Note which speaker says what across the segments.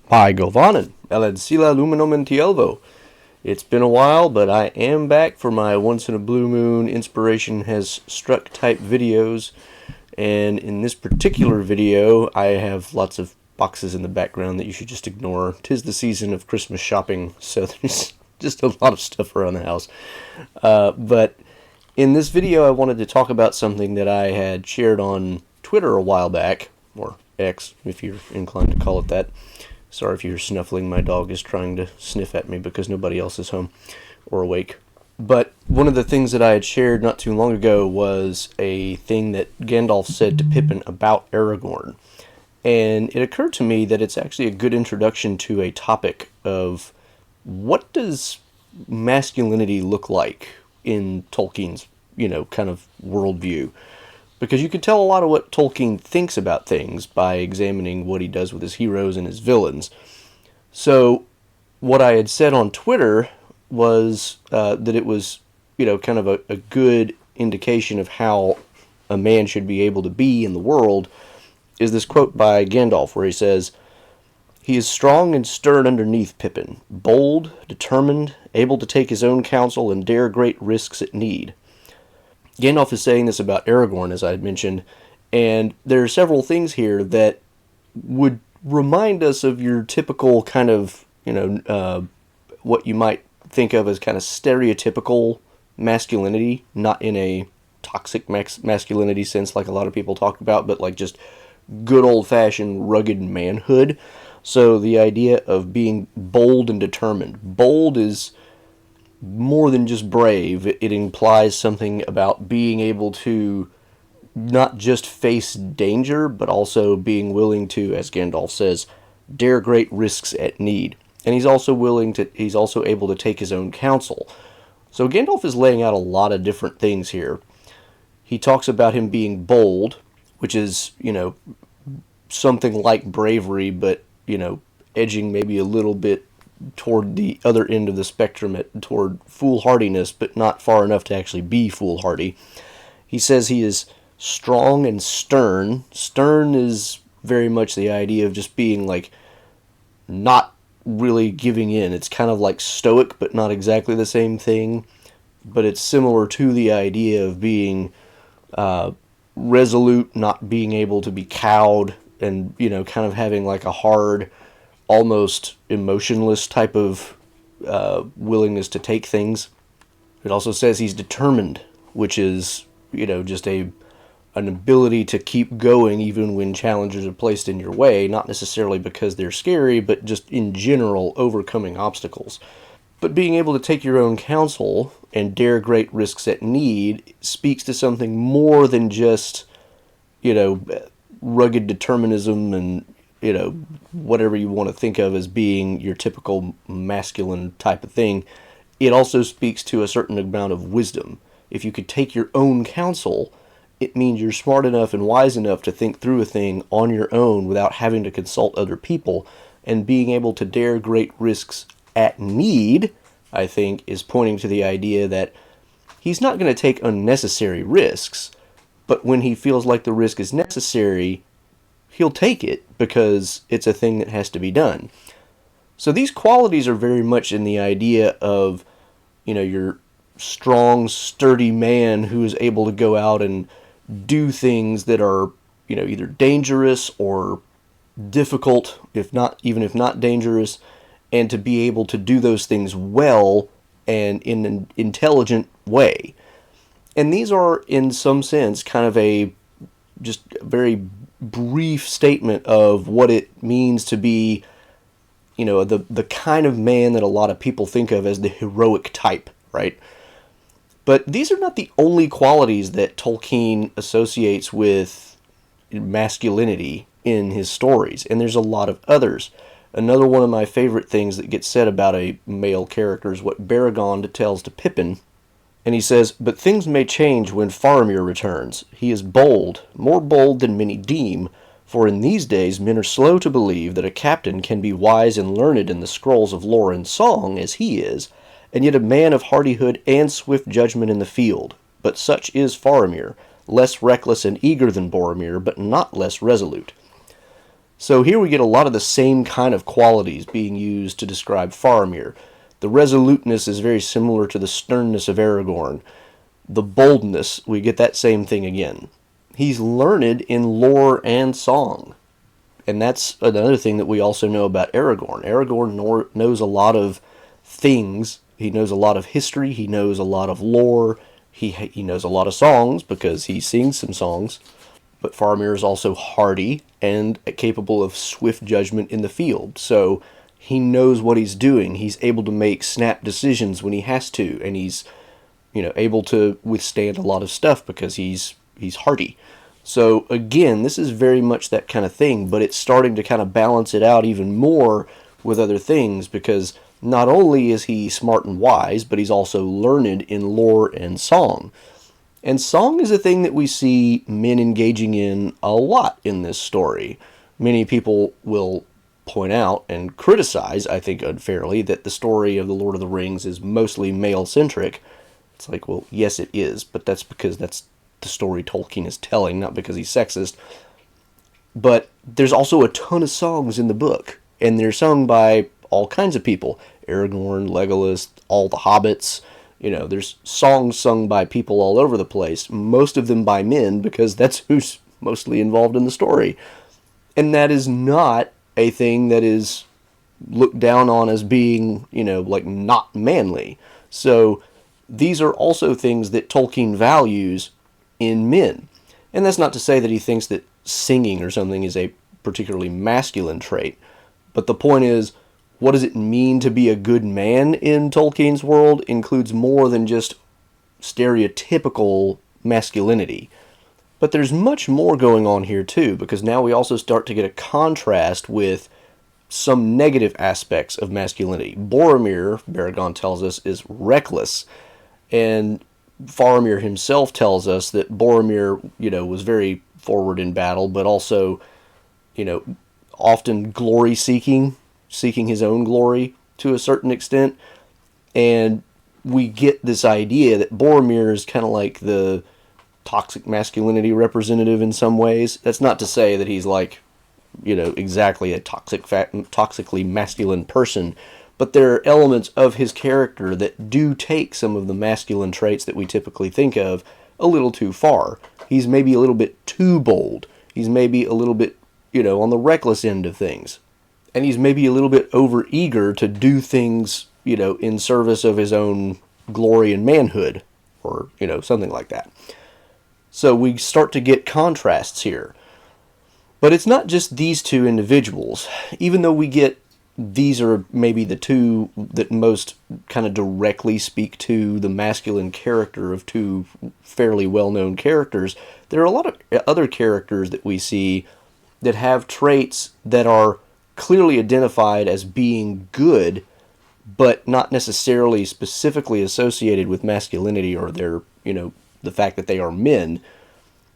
Speaker 1: Pai Govanen, Eled Sila Luminum in Tielvo. It's been a while, but I am back for my once in a blue moon inspiration has struck type videos. And in this particular video, I have lots of boxes in the background that you should just ignore. 'Tis the season of Christmas shopping, so there's just a lot of stuff around the house. But in this video, I wanted to talk about something that I had shared on Twitter a while back, or X, if you're inclined to call it that. Sorry if you're snuffling, my dog is trying to sniff at me because nobody else is home or awake. But one of the things that I had shared not too long ago was a thing that Gandalf said to Pippin about Aragorn. And it occurred to me that it's actually a good introduction to a topic of what does masculinity look like in Tolkien's, kind of worldview. Because you can tell a lot of what Tolkien thinks about things by examining what he does with his heroes and his villains. So, what I had said on Twitter was that it was, kind of a good indication of how a man should be able to be in the world, is this quote by Gandalf where he says, "He is strong and stern underneath Pippin, bold, determined, able to take his own counsel and dare great risks at need." Gandalf is saying this about Aragorn, as I had mentioned, and there are several things here that would remind us of your typical kind of, what you might think of as kind of stereotypical masculinity, not in a toxic masculinity sense like a lot of people talk about, but like just good old-fashioned rugged manhood. So the idea of being bold and determined. Bold is more than just brave. It implies something about being able to not just face danger, but also being willing to, as Gandalf says, dare great risks at need. And he's also able to take his own counsel. So Gandalf is laying out a lot of different things here. He talks about him being bold, which is, something like bravery, but, edging maybe a little bit toward the other end of the spectrum, toward foolhardiness, but not far enough to actually be foolhardy. He says he is strong and stern. Stern is very much the idea of just being like not really giving in. It's kind of like stoic, but not exactly the same thing. But it's similar to the idea of being resolute, not being able to be cowed, and kind of having like a hard, almost emotionless type of willingness to take things. It also says he's determined, which is, just an ability to keep going even when challenges are placed in your way, not necessarily because they're scary, but just in general overcoming obstacles. But being able to take your own counsel and dare great risks at need speaks to something more than just, rugged determinism and, whatever you want to think of as being your typical masculine type of thing. It also speaks to a certain amount of wisdom. If you could take your own counsel, it means you're smart enough and wise enough to think through a thing on your own without having to consult other people, and being able to dare great risks at need, I think, is pointing to the idea that he's not going to take unnecessary risks, but when he feels like the risk is necessary, he'll take it because it's a thing that has to be done. So these qualities are very much in the idea of, your strong, sturdy man who is able to go out and do things that are, either dangerous or difficult, if not dangerous, and to be able to do those things well and in an intelligent way. And these are, in some sense, kind of a just very brief statement of what it means to be, the kind of man that a lot of people think of as the heroic type, right? But these are not the only qualities that Tolkien associates with masculinity in his stories, and there's a lot of others. Another one of my favorite things that gets said about a male character is what Beregond tells to Pippin. And he says, "But things may change when Faramir returns. He is bold, more bold than many deem, for in these days men are slow to believe that a captain can be wise and learned in the scrolls of lore and song as he is, and yet a man of hardihood and swift judgment in the field. But such is Faramir, less reckless and eager than Boromir, but not less resolute." So here we get a lot of the same kind of qualities being used to describe Faramir. The resoluteness is very similar to the sternness of Aragorn. The boldness, we get that same thing again. He's learned in lore and song. And that's another thing that we also know about Aragorn. Aragorn knows a lot of things. He knows a lot of history. He knows a lot of lore. He knows a lot of songs because he sings some songs. But Faramir is also hardy and capable of swift judgment in the field. So he knows what he's doing. He's able to make snap decisions when he has to, and he's able to withstand a lot of stuff because he's hardy. So again, this is very much that kind of thing, but it's starting to kind of balance it out even more with other things, because not only is he smart and wise, but he's also learned in lore and song. And song is a thing that we see men engaging in a lot in this story. Many people will point out and criticize, I think unfairly, that the story of The Lord of the Rings is mostly male-centric. It's like, well, yes it is, but that's because that's the story Tolkien is telling, not because he's sexist. But there's also a ton of songs in the book, and they're sung by all kinds of people. Aragorn, Legolas, all the hobbits. There's songs sung by people all over the place, most of them by men, because that's who's mostly involved in the story. And that is not a thing that is looked down on as being, not manly. So these are also things that Tolkien values in men. And that's not to say that he thinks that singing or something is a particularly masculine trait. But the point is, what does it mean to be a good man in Tolkien's world includes more than just stereotypical masculinity. But there's much more going on here too, because now we also start to get a contrast with some negative aspects of masculinity. Boromir, Baragon tells us, is reckless, and Faramir himself tells us that Boromir, was very forward in battle, but also, often glory-seeking, seeking his own glory to a certain extent. And we get this idea that Boromir is kind of like the toxic masculinity representative in some ways. That's not to say that he's like, exactly a toxically masculine person, but there are elements of his character that do take some of the masculine traits that we typically think of a little too far. He's maybe a little bit too bold. He's maybe a little bit, on the reckless end of things. And he's maybe a little bit over-eager to do things, in service of his own glory and manhood, or, something like that. So we start to get contrasts here. But it's not just these two individuals. Even though we get these are maybe the two that most kind of directly speak to the masculine character of two fairly well-known characters, there are a lot of other characters that we see that have traits that are clearly identified as being good, but not necessarily specifically associated with masculinity or their, the fact that they are men.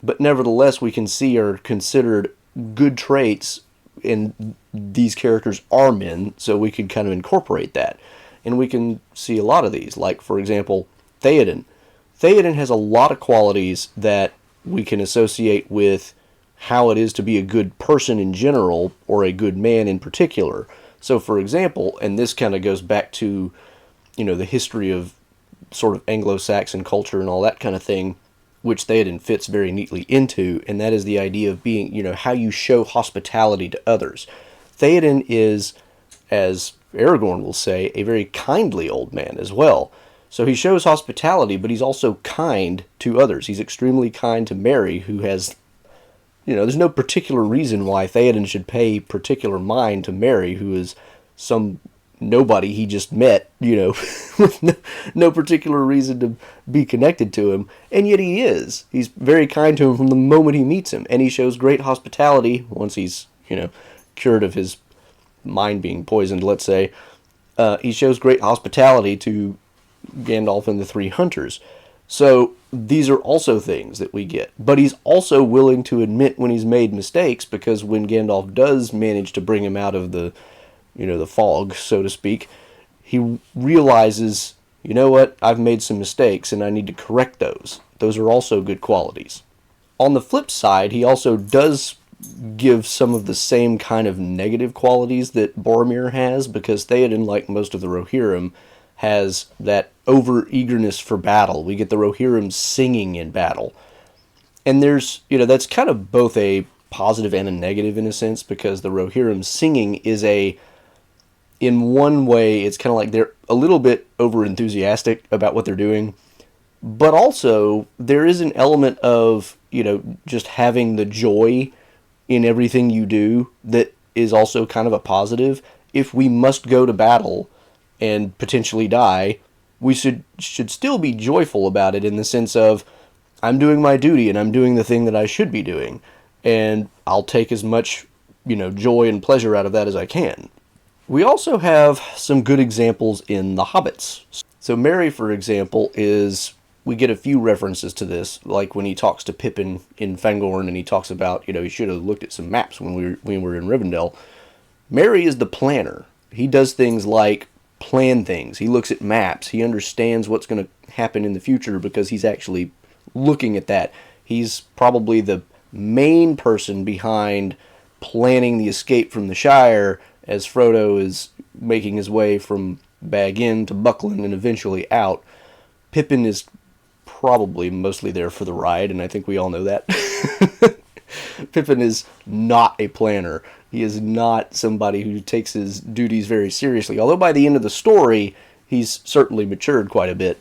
Speaker 1: But nevertheless, we can see are considered good traits, and these characters are men, so we can kind of incorporate that. And we can see a lot of these, like, for example, Theodin. Theodin has a lot of qualities that we can associate with how it is to be a good person in general, or a good man in particular. So, for example, and this kind of goes back to, the history of sort of Anglo-Saxon culture and all that kind of thing, which Theoden fits very neatly into, and that is the idea of being, how you show hospitality to others. Theoden is, as Aragorn will say, a very kindly old man as well. So he shows hospitality, but he's also kind to others. He's extremely kind to Merry, who has, there's no particular reason why Theoden should pay particular mind to Merry, who is some nobody he just met, with no particular reason to be connected to him, and yet he is. He's very kind to him from the moment he meets him, and he shows great hospitality once he's, cured of his mind being poisoned, let's say. He shows great hospitality to Gandalf and the Three Hunters. So these are also things that we get. But he's also willing to admit when he's made mistakes, because when Gandalf does manage to bring him out of the fog, so to speak, he realizes, what, I've made some mistakes and I need to correct those. Those are also good qualities. On the flip side, he also does give some of the same kind of negative qualities that Boromir has, because Theodin, like most of the Rohirrim, has that over-eagerness for battle. We get the Rohirrim singing in battle. And there's, that's kind of both a positive and a negative in a sense, because the Rohirrim singing is in one way, it's kind of like they're a little bit over-enthusiastic about what they're doing, but also there is an element of, just having the joy in everything you do that is also kind of a positive. If we must go to battle and potentially die, we should still be joyful about it, in the sense of, I'm doing my duty and I'm doing the thing that I should be doing, and I'll take as much, joy and pleasure out of that as I can. We also have some good examples in the hobbits. So Merry, for example, we get a few references to this, like when he talks to Pippin in Fangorn, and he talks about, he should have looked at some maps when we were in Rivendell. Merry is the planner. He does things like plan things. He looks at maps. He understands what's going to happen in the future because he's actually looking at that. He's probably the main person behind planning the escape from the Shire as Frodo is making his way from Bag End to Buckland and eventually out. Pippin is probably mostly there for the ride, and I think we all know that. Pippin is not a planner. He is not somebody who takes his duties very seriously, although by the end of the story, he's certainly matured quite a bit.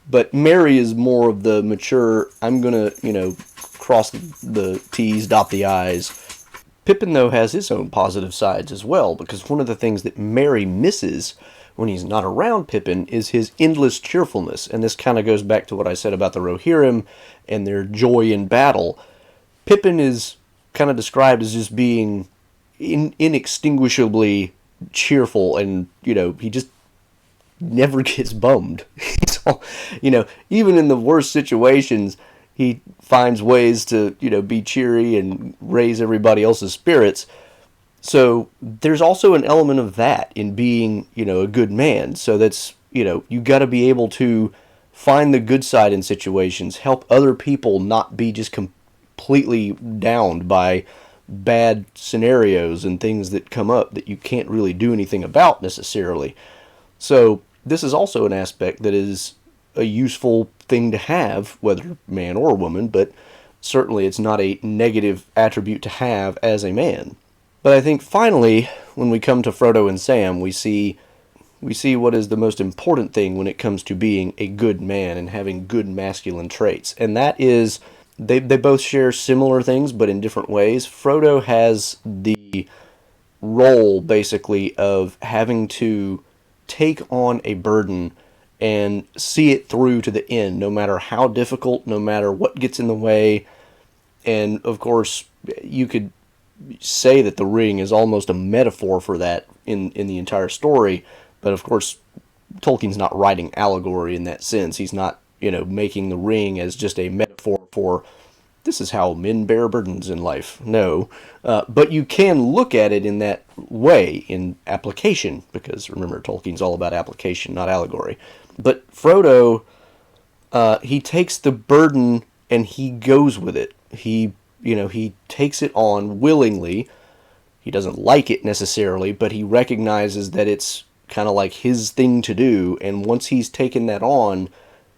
Speaker 1: But Merry is more of the mature, I'm going to, cross the T's, dot the I's. Pippin, though, has his own positive sides as well, because one of the things that Merry misses when he's not around Pippin is his endless cheerfulness. And this kind of goes back to what I said about the Rohirrim and their joy in battle. Pippin is kind of described as just being inextinguishably cheerful, and, he just never gets bummed. So, even in the worst situations, he finds ways to, be cheery and raise everybody else's spirits. So there's also an element of that in being, a good man. So that's, you got to be able to find the good side in situations, help other people not be just completely downed by bad scenarios and things that come up that you can't really do anything about necessarily. So this is also an aspect that is a useful thing to have, whether man or woman, but certainly it's not a negative attribute to have as a man. But I think finally, when we come to Frodo and Sam, we see what is the most important thing when it comes to being a good man and having good masculine traits. And that is, they both share similar things, but in different ways. Frodo has the role, basically, of having to take on a burden and see it through to the end, no matter how difficult, no matter what gets in the way. And, of course, you could say that the ring is almost a metaphor for that in the entire story. But, of course, Tolkien's not writing allegory in that sense. He's not, making the ring as just a metaphor for, this is how men bear burdens in life. No. But you can look at it in that way, in application, because, remember, Tolkien's all about application, not allegory. But Frodo, he takes the burden and he goes with it. He takes it on willingly. He doesn't like it necessarily, but he recognizes that it's kind of like his thing to do. And once he's taken that on,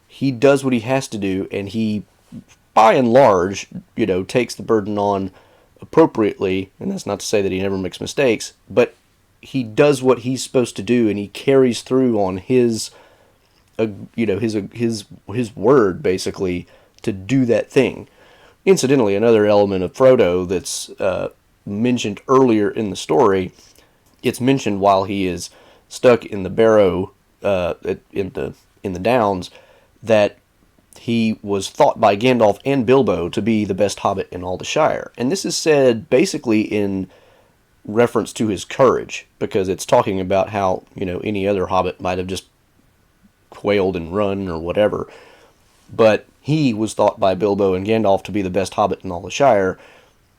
Speaker 1: he does what he has to do, and he, by and large, takes the burden on appropriately. And that's not to say that he never makes mistakes, but he does what he's supposed to do, and he carries through on his word, basically, to do that thing. Incidentally, another element of Frodo that's mentioned earlier in the story, it's mentioned while he is stuck in the barrow in the Downs, that he was thought by Gandalf and Bilbo to be the best hobbit in all the Shire. And this is said basically in reference to his courage, because it's talking about how, any other hobbit might have just quailed and run or whatever. But he was thought by Bilbo and Gandalf to be the best hobbit in all the Shire,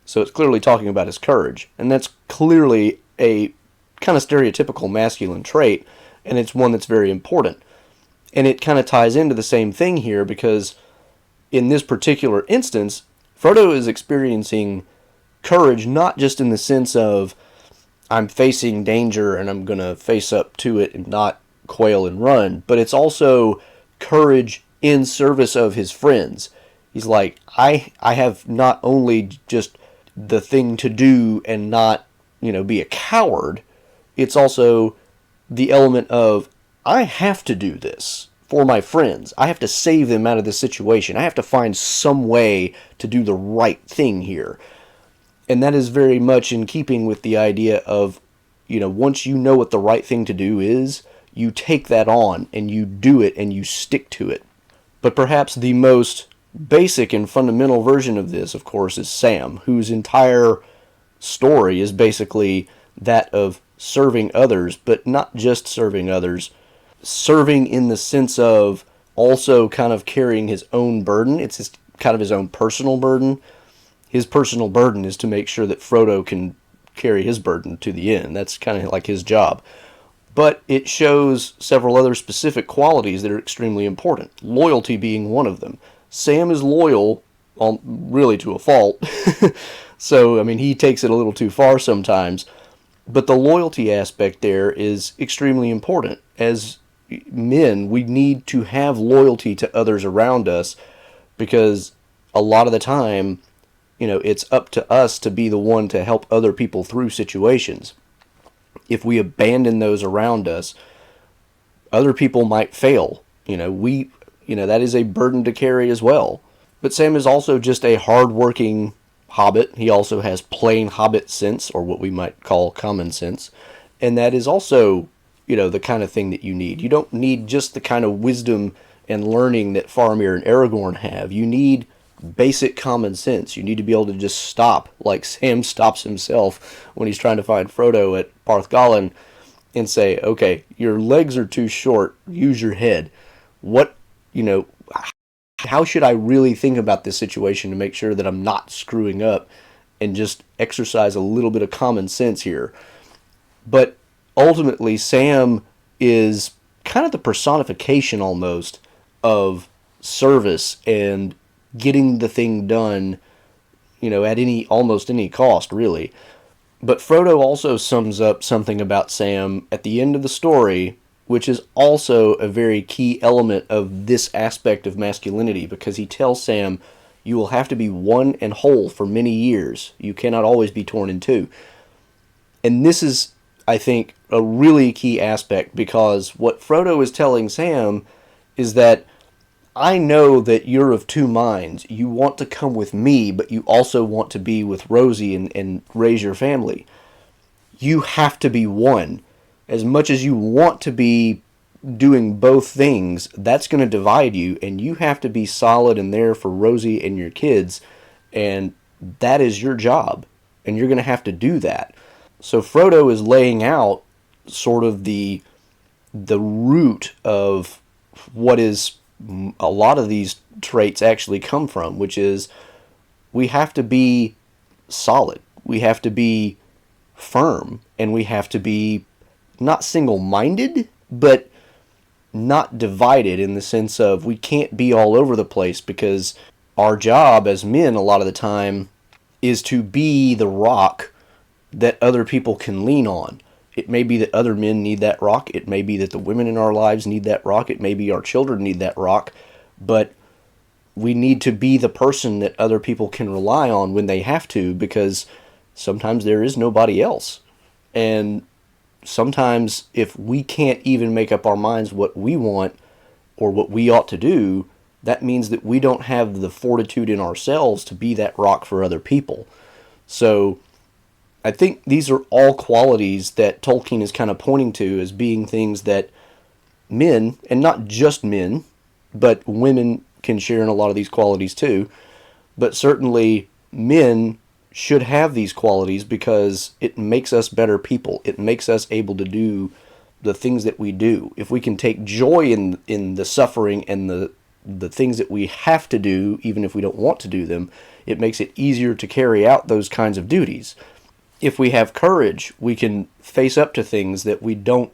Speaker 1: so it's clearly talking about his courage. And that's clearly a kind of stereotypical masculine trait, and it's one that's very important. And it kind of ties into the same thing here, because in this particular instance, Frodo is experiencing courage not just in the sense of I'm facing danger and I'm going to face up to it and not quail and run, but it's also courage in service of his friends. He's like, I have not only just the thing to do and not, be a coward, it's also the element of I have to do this for my friends. I have to save them out of this situation. I have to find some way to do the right thing here. And that is very much in keeping with the idea of, once you know what the right thing to do is, you take that on and you do it and you stick to it. But perhaps the most basic and fundamental version of this, of course, is Sam, whose entire story is basically that of serving others, but not just serving others. Serving in the sense of also kind of carrying his own burden. It's kind of his own personal burden. His personal burden is to make sure that Frodo can carry his burden to the end. That's kind of like his job. But it shows several other specific qualities that are extremely important, loyalty being one of them. Sam is loyal, really to a fault. So, he takes it a little too far sometimes. But the loyalty aspect there is extremely important. As men, we need to have loyalty to others around us because a lot of the time, it's up to us to be the one to help other people through situations. If we abandon those around us, other people might fail. That is a burden to carry as well. But Sam is also just a hard-working hobbit. He also has plain hobbit sense, or what we might call common sense. And that is also, the kind of thing that you need. You don't need just the kind of wisdom and learning that Faramir and Aragorn have. You need basic common sense. You need to be able to just stop, like Sam stops himself when he's trying to find Frodo at Parthgalen, and say, okay, your legs are too short, use your head. How should I really think about this situation to make sure that I'm not screwing up, and just exercise a little bit of common sense here? But ultimately, Sam is kind of the personification almost of service and getting the thing done, at almost any cost, really. But Frodo also sums up something about Sam at the end of the story, which is also a very key element of this aspect of masculinity, because he tells Sam, you will have to be one and whole for many years. You cannot always be torn in two. And this is, I think, a really key aspect, because what Frodo is telling Sam is that I know that you're of two minds. You want to come with me, but you also want to be with Rosie and raise your family. You have to be one. As much as you want to be doing both things, that's going to divide you, and you have to be solid and there for Rosie and your kids, and that is your job, and you're going to have to do that. So Frodo is laying out sort of the root of what is a lot of these traits actually come from, which is we have to be solid, we have to be firm, and we have to be not single-minded, but not divided in the sense of we can't be all over the place, because our job as men a lot of the time is to be the rock that other people can lean on. It may be that other men need that rock. It may be that the women in our lives need that rock. It may be our children need that rock. But we need to be the person that other people can rely on when they have to, because sometimes there is nobody else. And sometimes if we can't even make up our minds what we want or what we ought to do, that means that we don't have the fortitude in ourselves to be that rock for other people. So I think these are all qualities that Tolkien is kind of pointing to as being things that men, and not just men, but women can share in a lot of these qualities too, but certainly men should have these qualities because it makes us better people. It makes us able to do the things that we do. If we can take joy in the suffering and the things that we have to do, even if we don't want to do them, it makes it easier to carry out those kinds of duties. If we have courage, we can face up to things that we don't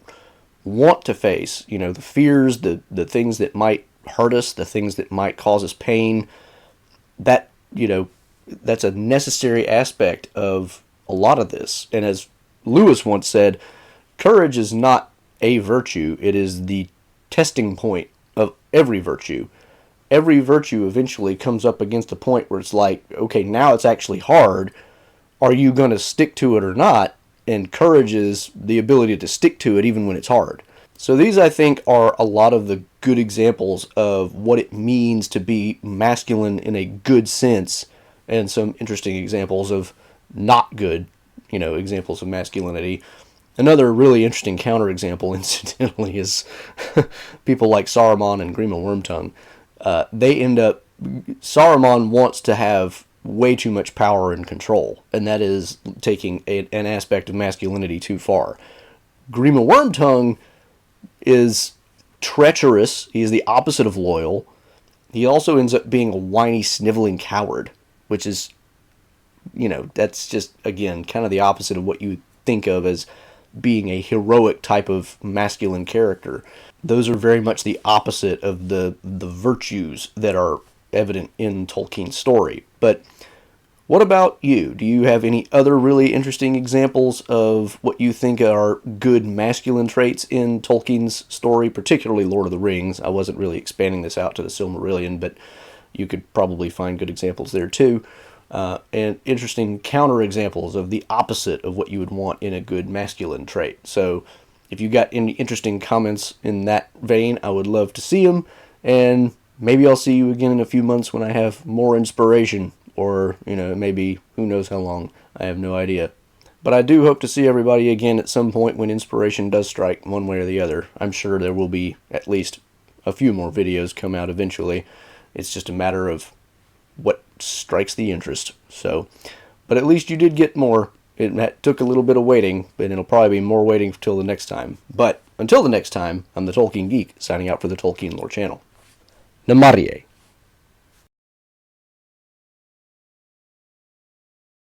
Speaker 1: want to face. The fears, the things that might hurt us, the things that might cause us pain. That, that's a necessary aspect of a lot of this. And as Lewis once said, courage is not a virtue, it is the testing point of every virtue. Every virtue eventually comes up against a point where it's like, okay, now it's actually hard. Are you going to stick to it or not? And courage is the ability to stick to it even when it's hard. So these, I think, are a lot of the good examples of what it means to be masculine in a good sense, and some interesting examples of not good, examples of masculinity. Another really interesting counterexample, incidentally, is people like Saruman and Grima Wormtongue. Saruman wants to have way too much power and control, and that is taking an aspect of masculinity too far. Grima Wormtongue is treacherous. He is the opposite of loyal. He also ends up being a whiny, sniveling coward, which is, that's just, again, kind of the opposite of what you think of as being a heroic type of masculine character. Those are very much the opposite of the virtues that are evident in Tolkien's story. But what about you? Do you have any other really interesting examples of what you think are good masculine traits in Tolkien's story, particularly Lord of the Rings? I wasn't really expanding this out to the Silmarillion, but you could probably find good examples there too. And interesting counterexamples of the opposite of what you would want in a good masculine trait. So if you got any interesting comments in that vein, I would love to see them. And maybe I'll see you again in a few months when I have more inspiration. Or, maybe who knows how long. I have no idea. But I do hope to see everybody again at some point when inspiration does strike one way or the other. I'm sure there will be at least a few more videos come out eventually. It's just a matter of what strikes the interest. But at least you did get more. It took a little bit of waiting, but it'll probably be more waiting until the next time. But until the next time, I'm the Tolkien Geek, signing out for the Tolkien Lore channel. Namarie.